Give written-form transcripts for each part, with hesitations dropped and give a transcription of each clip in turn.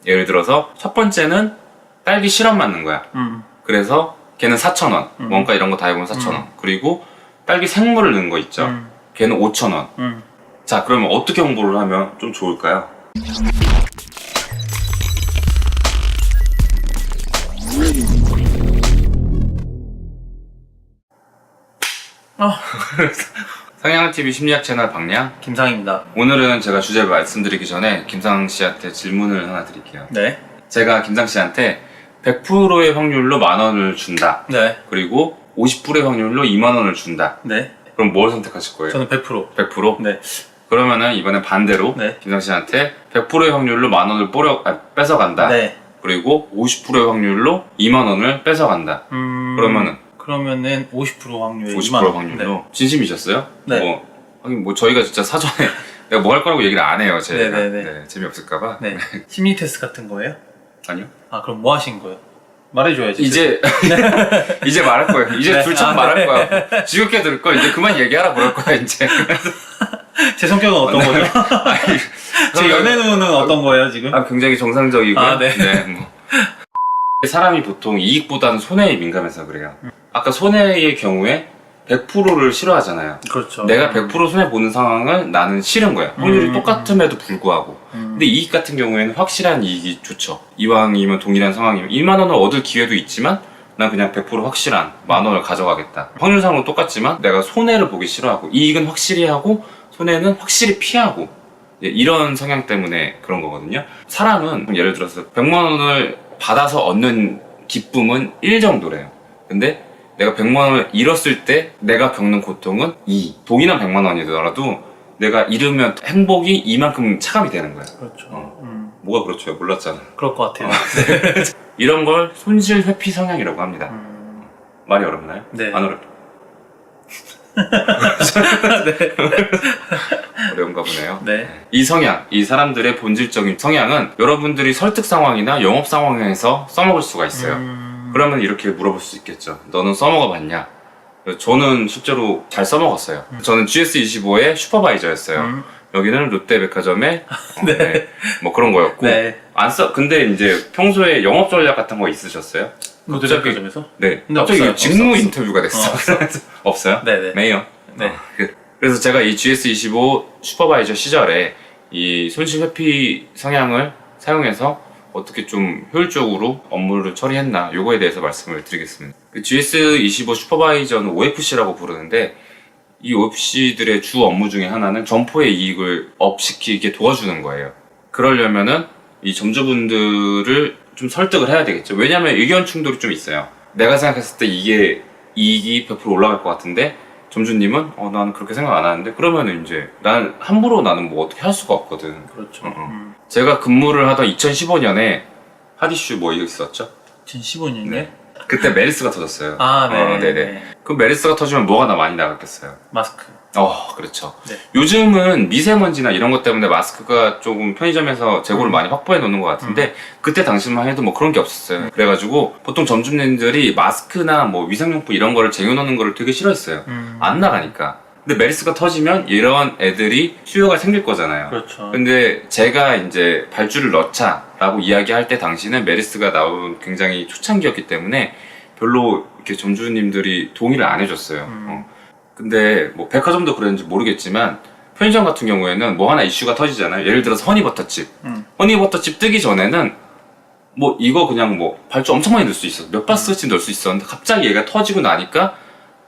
예를 들어서 첫 번째는 딸기 시럽 맞는 거야. 그래서 걔는 4,000원. 원가 이런 거 다 해보면 4,000원. 그리고 딸기 생물을 넣은 거 있죠. 걔는 5,000원. 자, 그러면 어떻게 홍보를 하면 좀 좋을까요? 성향TV 심리학 채널 박량 김상입니다. 오늘은 제가 주제 말씀드리기 전에 김상 씨한테 질문을 하나 드릴게요. 네. 제가 김상 씨한테 100%의 확률로 10,000원을 준다. 네. 그리고 50%의 확률로 20,000원을 준다. 네. 그럼 뭘 선택하실 거예요? 저는 100%. 100%? 네. 그러면은 이번엔 반대로 네. 김상 씨한테 100%의 확률로 10,000원을 뺏어간다. 네. 그리고 50%의 확률로 20,000원을 뺏어간다. 그러면은 50% 확률. 50% 확률로. 네. 진심이셨어요? 네. 뭐 저희가 진짜 사전에 내가 뭐 할 거라고 얘기를 안 해요. 제가. 네네네. 네, 재미없을까봐. 네. 심리 테스트 같은 거예요? 아니요. 아, 그럼 뭐 하신 거예요? 말해줘야지. 이제 이제 말할 거예요. 이제 네. 둘참 말할 거야. 지겹게 들을 거 이제 그만 얘기하라 그럴 거야 이제. 제 성격은 어떤 거죠? 아니, 제 연애는 어떤 거예요 지금? 굉장히 정상적이고. 네. 뭐. 사람이 보통 이익보다는 손해에 민감해서 그래요. 아까 손해의 경우에 100%를 싫어하잖아요. 그렇죠. 내가 100% 손해 보는 상황을 나는 싫은 거야. 확률이 똑같음에도 불구하고. 근데 이익 같은 경우에는 확실한 이익이 좋죠. 이왕이면 동일한 상황이면 10,000원을 얻을 기회도 있지만 난 그냥 100% 확실한 10,000원을 가져가겠다. 확률상으로 똑같지만 내가 손해를 보기 싫어하고 이익은 확실히 하고 손해는 확실히 피하고 이런 성향 때문에 그런 거거든요. 사람은 예를 들어서 100만원을 받아서 얻는 기쁨은 1 정도래요. 근데 내가 100만원을 잃었을 때 내가 겪는 고통은 2. 동일한 100만원이더라도 내가 잃으면 행복이 이만큼 차감이 되는 거야. 그렇죠. 뭐가 그렇죠? 몰랐잖아. 그럴 것 같아요. 이런 걸 손실 회피 성향이라고 합니다. 말이 어렵나요? 네. 안 어렵. 어려운가 보네요. 네. 이 성향, 이 사람들의 본질적인 성향은 여러분들이 설득 상황이나 영업 상황에서 써먹을 수가 있어요. 그러면 이렇게 물어볼 수 있겠죠. 너는 써먹어 봤냐? 저는 실제로 잘 써먹었어요. 저는 GS25의 슈퍼바이저였어요. 여기는 롯데백화점의 뭐 그런 거였고. 네. 근데 이제 평소에 영업 전략 같은 거 있으셨어요? 롯데백화점에서? 네. 근데 갑자기 없어요. 직무 없어. 인터뷰가 됐어. 없어요? 네네. 메이요? 네. 그래서 제가 이 GS25 슈퍼바이저 시절에 이 손실 회피 성향을 사용해서 어떻게 좀 효율적으로 업무를 처리했나 요거에 대해서 말씀을 드리겠습니다. 그 GS25 슈퍼바이저는 OFC라고 부르는데 이 OFC들의 주 업무 중에 하나는 점포의 이익을 업시키게 도와주는 거예요. 그러려면은 이 점주분들을 좀 설득을 해야 되겠죠. 왜냐면 의견 충돌이 좀 있어요. 내가 생각했을 때 이게 이익이 100% 올라갈 것 같은데 점주님은 나는 그렇게 생각 안 하는데 그러면은 이제 나는 함부로 나는 뭐 어떻게 할 수가 없거든. 그렇죠. 제가 근무를 하던 2015년에 핫이슈 뭐 있었죠? 2015년에? 네. 그때 메르스가 터졌어요. 아, 네. 네네. 그 메르스가 터지면 뭐가 많이 나갔겠어요? 마스크. 그렇죠. 네. 요즘은 미세먼지나 이런 것 때문에 마스크가 조금 편의점에서 재고를 많이 확보해 놓는 것 같은데 그때 당시만 해도 뭐 그런 게 없었어요. 그래가지고 보통 점주님들이 마스크나 뭐 위생용품 이런 거를 쟁여놓는 거를 되게 싫어했어요. 안 나가니까. 근데 메르스가 터지면 이런 애들이 수요가 생길 거잖아요. 그렇죠. 근데 제가 이제 발주를 넣자라고 이야기할 때 당시는 메르스가 나온 굉장히 초창기였기 때문에 별로 이렇게 점주님들이 동의를 안 해줬어요. 근데 뭐 백화점도 그랬는지 모르겠지만 편의점 같은 경우에는 뭐 하나 이슈가 터지잖아요. 예를 들어서 허니버터칩. 허니버터칩 뜨기 전에는 뭐 이거 그냥 뭐 발주 엄청 많이 넣을 수 있어. 몇 바스씩 넣을 수 있었는데 갑자기 얘가 터지고 나니까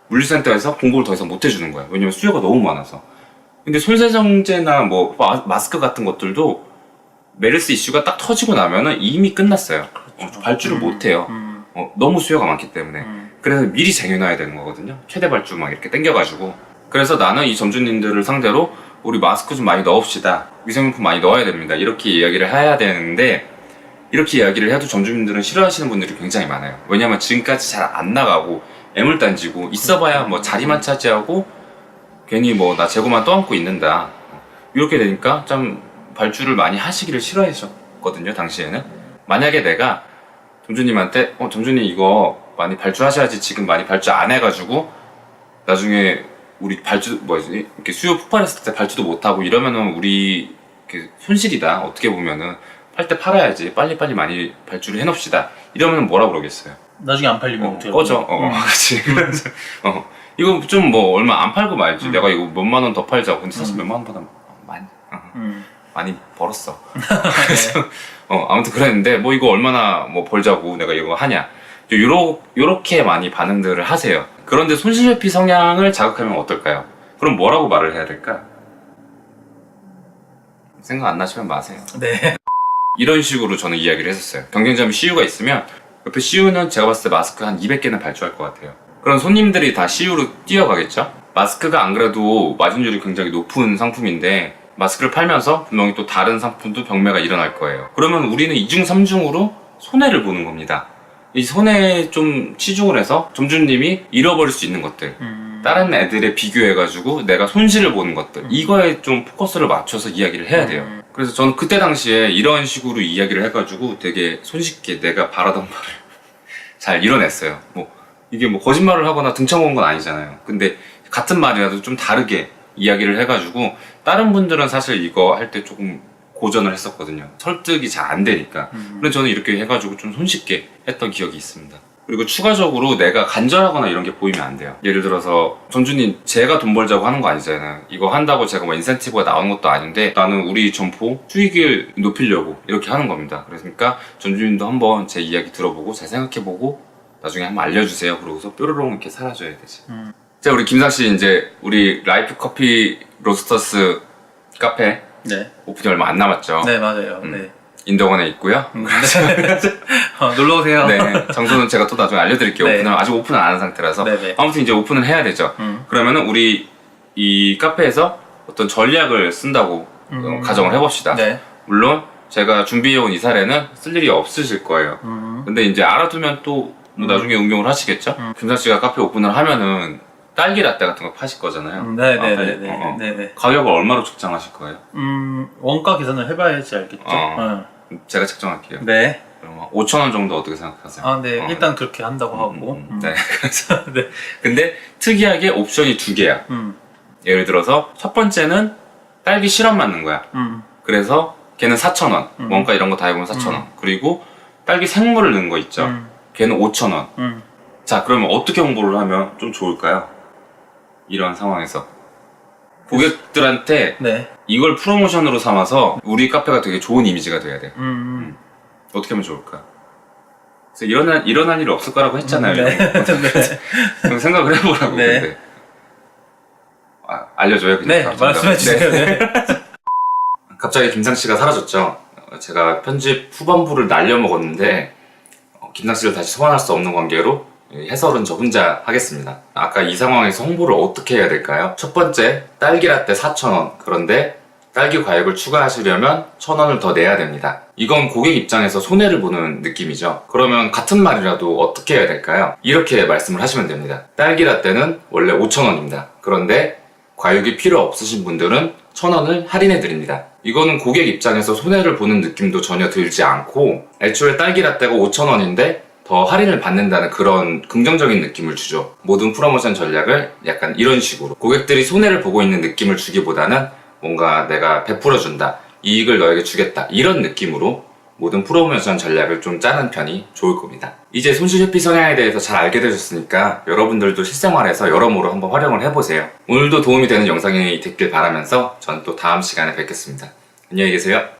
물류센터에서 공고를 더 이상 못 해주는 거예요. 왜냐면 수요가 너무 많아서. 근데 손세정제나 뭐 마스크 같은 것들도 메르스 이슈가 딱 터지고 나면은 이미 끝났어요. 그렇죠. 발주를 못 해요. 너무 수요가 많기 때문에. 그래서 미리 쟁여놔야 되는 거거든요. 최대 발주 막 이렇게 땡겨가지고. 그래서 나는 이 점주님들을 상대로 우리 마스크 좀 많이 넣읍시다. 위생용품 많이 넣어야 됩니다. 이렇게 이야기를 해야 되는데 이렇게 이야기를 해도 점주님들은 싫어하시는 분들이 굉장히 많아요. 왜냐면 지금까지 잘 안 나가고 애물단지고 있어봐야 뭐 자리만 차지하고 괜히 뭐 나 재고만 떠안고 있는다. 이렇게 되니까 좀 발주를 많이 하시기를 싫어하셨거든요. 당시에는. 만약에 내가 점주님한테 점주님 이거 많이 발주하셔야지 지금 많이 발주 안 해가지고 나중에 우리 발주 뭐지 이렇게 수요 폭발했을 때 발주도 못하고 이러면은 우리 이렇게 손실이다. 어떻게 보면은 할 때 팔아야지. 빨리빨리 많이 발주를 해놓읍시다. 이러면 뭐라 그러겠어요? 나중에 안 팔리면 어떻게 꺼져. 그렇지. 그래서 이거 좀 뭐 얼마 안 팔고 말지. 내가 이거 몇만 원 더 팔자고. 근데 사실 몇만 원보다 많이 많이 벌었어. 그래서 아무튼 그랬는데 뭐 이거 얼마나 뭐 벌자고 내가 이거 하냐. 요렇게 많이 반응들을 하세요. 그런데 손실회피 성향을 자극하면 어떨까요? 그럼 뭐라고 말을 해야 될까? 생각 안 나시면 마세요. 네. 이런 식으로 저는 이야기를 했었어요. 경쟁점이 CU가 있으면 옆에 CU는 제가 봤을 때 마스크 한 200개는 발주할 것 같아요. 그럼 손님들이 다 CU로 뛰어가겠죠? 마스크가 안 그래도 마진율이 굉장히 높은 상품인데 마스크를 팔면서 분명히 또 다른 상품도 병매가 일어날 거예요. 그러면 우리는 2중 3중으로 손해를 보는 겁니다. 이 손해에 좀 치중을 해서 점주님이 잃어버릴 수 있는 것들, 다른 애들에 비교해가지고 내가 손실을 보는 것들, 이거에 좀 포커스를 맞춰서 이야기를 해야 돼요. 그래서 저는 그때 당시에 이런 식으로 이야기를 해가지고 되게 손쉽게 내가 바라던 바를 잘 이뤄냈어요. 뭐 이게 뭐 거짓말을 하거나 등쳐먹은 건 아니잖아요. 근데 같은 말이라도 좀 다르게 이야기를 해가지고 다른 분들은 사실 이거 할 때 조금 고전을 했었거든요. 설득이 잘 안 되니까. 그래서 저는 이렇게 해가지고 좀 손쉽게 했던 기억이 있습니다. 그리고 추가적으로 내가 간절하거나 이런 게 보이면 안 돼요. 예를 들어서 점주님 제가 돈 벌자고 하는 거 아니잖아요. 이거 한다고 제가 뭐 인센티브가 나오는 것도 아닌데 나는 우리 점포 수익을 높이려고 이렇게 하는 겁니다. 그러니까 점주님도 한번 제 이야기 들어보고 잘 생각해보고 나중에 한번 알려주세요. 그러고서 뾰로롱 이렇게 사라져야 되지. 자, 우리 김상씨 이제 우리 라이프 커피 로스터스 카페 네. 오픈이 얼마 안 남았죠. 네, 맞아요. 네. 인덕원에 있고요. 놀러 오세요. 네, 장소는 제가 또 나중에 알려드릴게요. 네. 아직 오픈을 안 한 상태라서. 네네. 아무튼 이제 오픈을 해야 되죠. 그러면은 우리 이 카페에서 어떤 전략을 쓴다고 가정을 해봅시다. 네. 물론 제가 준비해온 이 사례는 쓸 일이 없으실 거예요. 근데 이제 알아두면 또 뭐 나중에 응용을 하시겠죠? 김상 씨가 카페 오픈을 하면은 딸기 라떼 같은 거 파실 거잖아요. 네네네네. 네네. 가격을 얼마로 책정하실 거예요? 원가 계산을 해봐야지 알겠죠. 제가 책정할게요. 네. 그럼 5,000원 정도 어떻게 생각하세요? 아, 네. 일단 그렇게 한다고 하고. 네. 그래서 네. 근데 특이하게 옵션이 두 개야. 예를 들어서 첫 번째는 딸기 시럽 맞는 거야. 그래서 걔는 4,000원. 원가 이런 거 다 해보면 4,000원. 그리고 딸기 생물을 넣은 거 있죠. 걔는 5,000원. 자, 그러면 어떻게 홍보를 하면 좀 좋을까요? 이런 상황에서 고객들한테 네. 이걸 프로모션으로 삼아서 우리 카페가 되게 좋은 이미지가 돼야 돼. 어떻게 하면 좋을까? 그래서 일어날 일 없을 거라고 했잖아요. 네. 그럼 생각을 해보라고. 네. 근데. 알려줘요. 그냥 네, 갑자기. 말씀해주세요. 네. 갑자기 김상 씨가 사라졌죠. 제가 편집 후반부를 날려먹었는데 김상 씨를 다시 소환할 수 없는 관계로 해설은 저 혼자 하겠습니다. 아까 이 상황에서 홍보를 어떻게 해야 될까요? 첫 번째, 딸기 라떼 4,000원. 그런데 딸기 과육을 추가하시려면 1,000원을 더 내야 됩니다. 이건 고객 입장에서 손해를 보는 느낌이죠. 그러면 같은 말이라도 어떻게 해야 될까요? 이렇게 말씀을 하시면 됩니다. 딸기 라떼는 원래 5,000원입니다. 그런데 과육이 필요 없으신 분들은 1,000원을 할인해 드립니다. 이거는 고객 입장에서 손해를 보는 느낌도 전혀 들지 않고 애초에 딸기 라떼가 5,000원인데 더 할인을 받는다는 그런 긍정적인 느낌을 주죠. 모든 프로모션 전략을 약간 이런 식으로 고객들이 손해를 보고 있는 느낌을 주기보다는 뭔가 내가 베풀어준다, 이익을 너에게 주겠다, 이런 느낌으로 모든 프로모션 전략을 좀 짜는 편이 좋을 겁니다. 이제 손실회피 성향에 대해서 잘 알게 되셨으니까 여러분들도 실생활에서 여러모로 한번 활용을 해보세요. 오늘도 도움이 되는 영상이 됐길 바라면서 전 또 다음 시간에 뵙겠습니다. 안녕히 계세요.